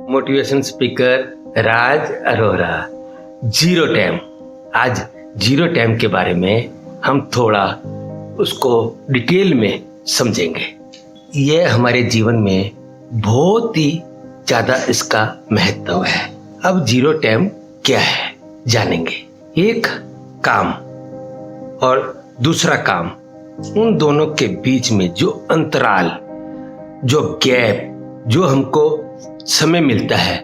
Motivation speaker Raj Arora. Zero time. आज zero time के बारे में हम थोड़ा उसको डिटेल में समझेंगे। यह हमारे जीवन में बहुत ही ज़्यादा इसका महत्व है। अब जीरो टाइम क्या है जानेंगे। एक काम और दूसरा काम, उन दोनों के बीच में जो अंतराल, जो गैप, जो हमको समय मिलता है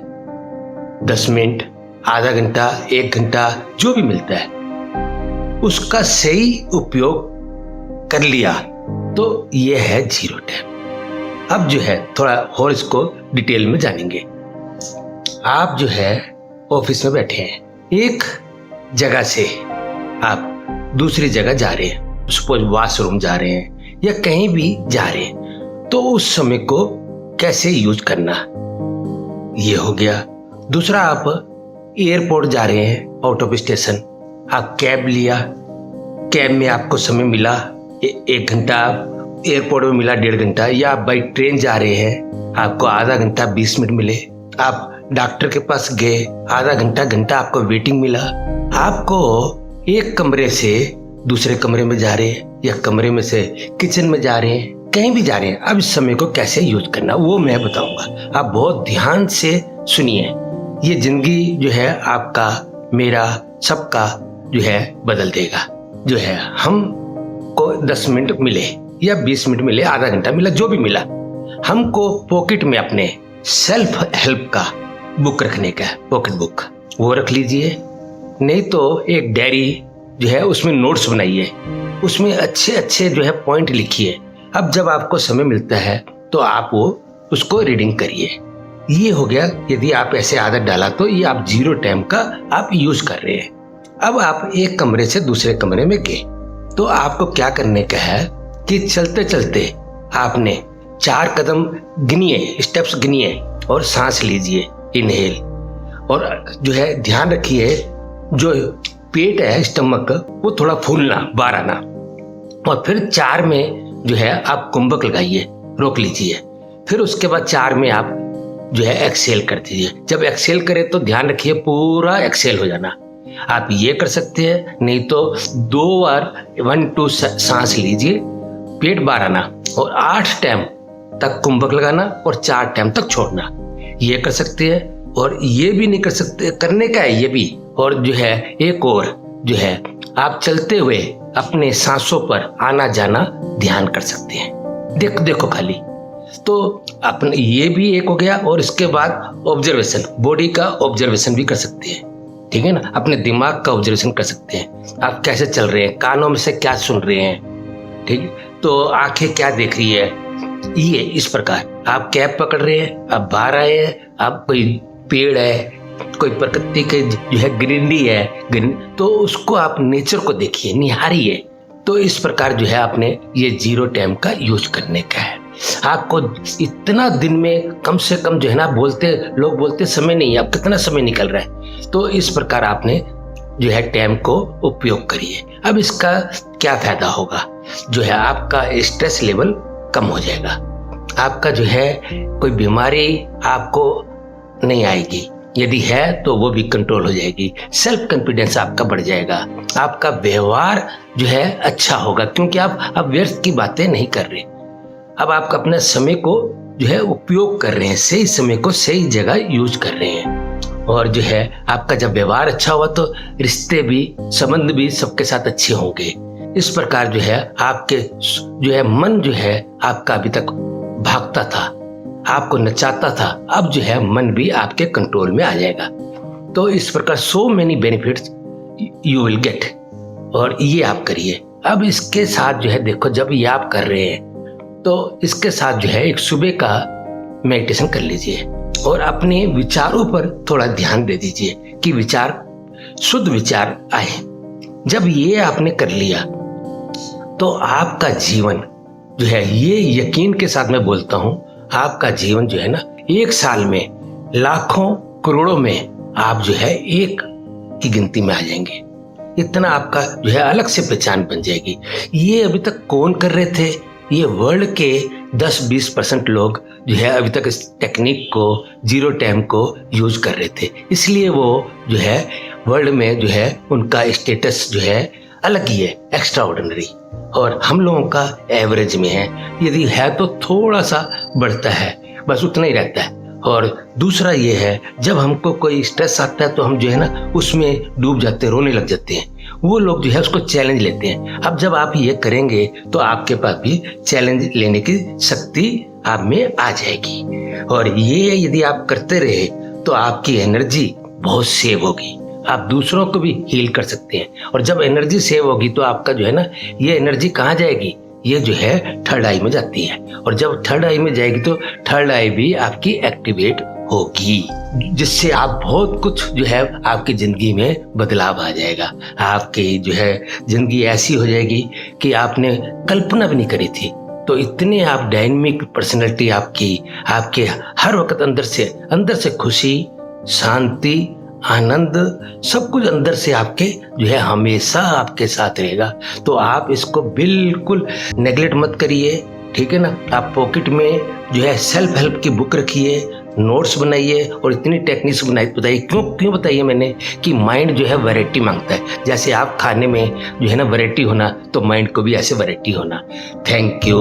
10 मिनट, आधा घंटा, 1 घंटा, जो भी मिलता है उसका सही उपयोग कर लिया तो यह है जीरो टाइम। अब जो है थोड़ा और इसको डिटेल में जानेंगे। आप जो है ऑफिस में बैठे हैं, एक जगह से आप दूसरी जगह जा रहे हैं, सपोज वॉशरूम जा रहे हैं या कहीं भी जा रहे हैं, तो उस समय को कैसे यूज करना, ये हो गया। दूसरा, आप एयरपोर्ट जा रहे हैं, आउट ऑफ स्टेशन, आप कैब लिया, कैब में आपको समय मिला 1 घंटा, एयरपोर्ट में मिला 1.5 घंटा, या आप बाई ट्रेन जा रहे हैं, आपको आधा घंटा 20 मिनट मिले, आप डॉक्टर के पास गए, आधा घंटा आपको वेटिंग मिला। आपको एक कमरे से दूसरे कमरे में जा रहे हैं या कमरे में से किचन में जा रहे हैं, कहीं भी जा रहे हैं, अब इस समय को कैसे यूज करना वो मैं बताऊंगा। आप बहुत ध्यान से सुनिए। ये जिंदगी जो है आपका, मेरा, सबका जो है बदल देगा। जो है हमको 10 मिनट मिले या 20 मिनट मिले, आधा घंटा मिला, जो भी मिला, हमको पॉकेट में अपने सेल्फ हेल्प का बुक रखने का, पॉकेट बुक वो रख लीजिए। नहीं तो एक डायरी जो है उसमें नोट्स बनाइए, उसमें अच्छे अच्छे जो है पॉइंट लिखिए। अब जब आपको समय मिलता है तो आप वो उसको रीडिंग करिए। ये हो गया। यदि आप ऐसे आदत डाला तो ये आप जीरो टाइम का आप यूज कर रहे हैं। अब आप एक कमरे से दूसरे कमरे में गए तो आपको क्या करने का है कि चलते चलते आपने 4 कदम गिनिए, स्टेप्स गिनिए और सांस लीजिए, इनहेल। और जो है ध्यान रखिए, जो पेट है, स्टमक, वो थोड़ा फूलना, बाहर आना। और फिर 4 में जो है आप कुंभक लगाइए, रोक लीजिए। फिर उसके बाद 4 में आप जो है एक्सेल कर दीजिए। जब एक्सेल करें तो ध्यान रखिए पूरा एक्सेल हो जाना। आप ये कर सकते हैं, नहीं तो 2 बार 1-2 सांस लीजिए, पेट बाहर आना और 8 टाइम तक कुंभक लगाना और 4 टाइम तक छोड़ना। ये कर सकते हैं। और ये भी नहीं कर सकते, करने का है ये भी। और जो है एक और जो है आप चलते हुए अपने सांसों पर आना जाना ध्यान कर सकते हैं। देखो खाली। तो अपने ये भी एक हो गया। और इसके बाद ऑब्जर्वेशन, बॉडी का ऑब्जर्वेशन भी कर सकते हैं, ठीक है ना। अपने दिमाग का ऑब्जर्वेशन कर सकते हैं, आप कैसे चल रहे हैं, कानों में से क्या सुन रहे हैं, ठीक है। तो आंखें क्या देख रही है, ये इस प्रकार। आप कैब पकड़ रहे हैं, आप बाहर आए हैं, आप कोई पेड़ है, कोई प्रकृति के जो है ग्रीनरी है, तो उसको आप नेचर को देखिए, निहारिए। तो इस प्रकार जो है आपने ये जीरो टाइम का यूज करने का है। आपको इतना दिन में कम से कम जो है ना, लोग बोलते समय नहीं, अब कितना समय निकल रहा है। तो इस प्रकार आपने जो है टाइम को उपयोग करिए। अब इसका क्या फायदा होगा, जो है आपका स्ट्रेस लेवल कम हो जाएगा, आपका जो है कोई बीमारी आपको नहीं आएगी, यदि है तो वो भी कंट्रोल हो जाएगी। सेल्फ कॉन्फिडेंस आपका बढ़ जाएगा, आपका व्यवहार जो है अच्छा होगा, क्योंकि आप अब व्यर्थ की बातें नहीं कर रहे। अब आप अपने समय को जो है उपयोग कर रहे हैं, सही समय को सही जगह यूज कर रहे हैं। और जो है आपका जब व्यवहार अच्छा हुआ तो रिश्ते भी, संबंध भी सबके साथ अच्छे होंगे। इस प्रकार जो है आपके जो है मन जो है आपका अभी तक भागता था, आपको नचाता था, अब जो है मन भी आपके कंट्रोल में आ जाएगा। तो इस प्रकार so many benefits you will get, और ये आप करिए। अब इसके साथ जो है देखो, जब ये आप कर रहे हैं तो इसके साथ जो है एक सुबह का मेडिटेशन कर लीजिए और अपने विचारों पर थोड़ा ध्यान दे दीजिए कि विचार, शुद्ध विचार आए। जब ये आपने कर लिया तो आपका जीवन जो है, ये यकीन के साथ मैं बोलता हूं, आपका जीवन जो है ना 1 साल में लाखों करोड़ों में आप जो है 1 की गिनती में आ जाएंगे। इतना आपका जो है अलग से पहचान बन जाएगी। ये अभी तक कौन कर रहे थे, ये वर्ल्ड के 10-20% लोग जो है अभी तक इस टेक्निक को, जीरो टाइम को यूज कर रहे थे, इसलिए वो जो है वर्ल्ड में जो है उनका स्टेटस जो है अलग ही है, एक्स्ट्रा ऑर्डिनरी। और हम लोगों का एवरेज में है, यदि है तो थोड़ा सा बढ़ता है, बस उतना ही रहता है। और दूसरा ये है, जब हमको कोई स्ट्रेस आता है तो हम जो है ना उसमें डूब जाते हैं, रोने लग जाते हैं। वो लोग जो है उसको चैलेंज लेते हैं। अब जब आप ये करेंगे तो आपके पास भी चैलेंज लेने की शक्ति आप में आ जाएगी। और ये यदि आप करते रहे तो आपकी एनर्जी बहुत सेव होगी, आप दूसरों को भी हील कर सकते हैं। और जब एनर्जी सेव होगी तो आपका जो है ना ये एनर्जी कहाँ जाएगी, ये जो है थर्ड आई में जाती है। और जब थर्ड आई में जाएगी तो थर्ड आई भी आपकी एक्टिवेट होगी, जिससे आप बहुत कुछ जो है आपकी जिंदगी में बदलाव आ जाएगा। आपकी जो है जिंदगी ऐसी हो जाएगी कि आपने कल्पना भी नहीं करी थी। तो इतने आप डायनेमिक पर्सनैलिटी आपकी, आपके हर वक्त अंदर से खुशी, शांति, आनंद, सब कुछ अंदर से आपके जो है हमेशा आपके साथ रहेगा। तो आप इसको बिल्कुल नेगलेक्ट मत करिए, ठीक है ना। आप पॉकेट में जो है सेल्फ हेल्प की बुक रखिए, नोट्स बनाइए और इतनी टेक्निक्स बताइए। क्यों बताइए मैंने कि माइंड जो है वैरायटी मांगता है। जैसे आप खाने में जो है ना वैरायटी होना, तो माइंड को भी ऐसे वैरायटी होना। Thank you.